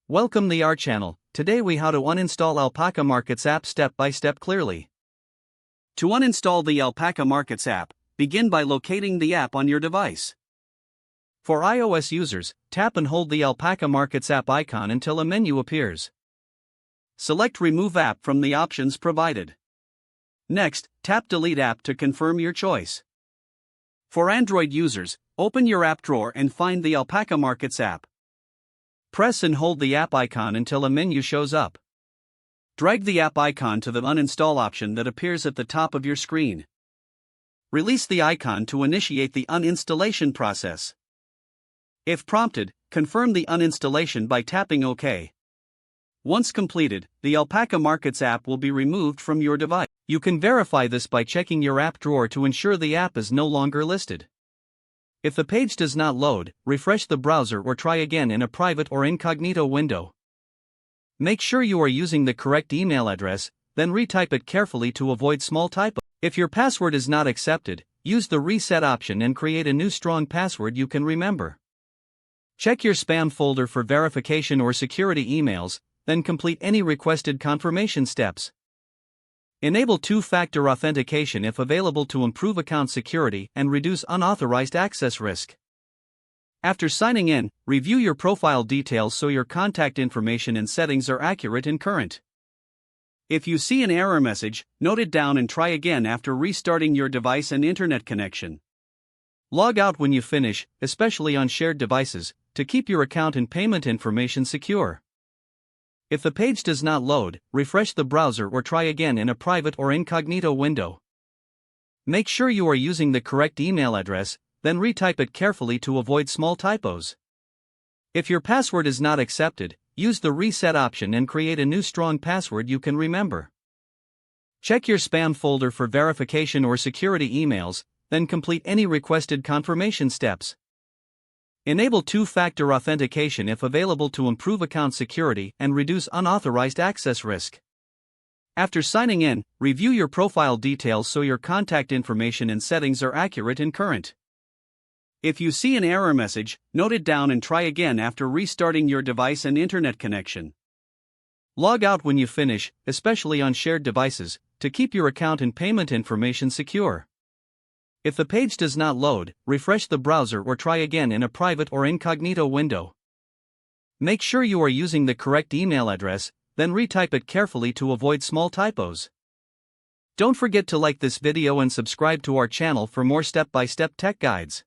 Welcome to our channel. Today we how to uninstall Alpaca Markets app step by step clearly. To uninstall the Alpaca Markets app, begin by locating the app on your device. For iOS users, tap and hold the Alpaca Markets app icon until a menu appears. Select Remove App from the options provided. Next, tap Delete App to confirm your choice. For Android users, open your app drawer and find the Alpaca Markets app. Press and hold the app icon until a menu shows up. Drag the app icon to the uninstall option that appears at the top of your screen. Release the icon to initiate the uninstallation process. If prompted, confirm the uninstallation by tapping OK. Once completed, the Alpaca Markets app will be removed from your device. You can verify this by checking your app drawer to ensure the app is no longer listed. If the page does not load, refresh the browser or try again in a private or incognito window. Make sure you are using the correct email address, then retype it carefully to avoid small typos. If your password is not accepted, use the reset option and create a new strong password you can remember. Check your spam folder for verification or security emails, then complete any requested confirmation steps. Enable two-factor authentication if available to improve account security and reduce unauthorized access risk. After signing in, review your profile details so your contact information and settings are accurate and current. If you see an error message, note it down and try again after restarting your device and internet connection. Log out when you finish, especially on shared devices, to keep your account and payment information secure. If the page does not load, refresh the browser or try again in a private or incognito window. Make sure you are using the correct email address, then retype it carefully to avoid small typos. If your password is not accepted, use the reset option and create a new strong password you can remember. Check your spam folder for verification or security emails, then complete any requested confirmation steps. Enable two-factor authentication if available to improve account security and reduce unauthorized access risk. After signing in, review your profile details so your contact information and settings are accurate and current. If you see an error message, note it down and try again after restarting your device and internet connection. Log out when you finish, especially on shared devices, to keep your account and payment information secure. If the page does not load, refresh the browser or try again in a private or incognito window. Make sure you are using the correct email address, then retype it carefully to avoid small typos. Don't forget to like this video and subscribe to our channel for more step-by-step tech guides.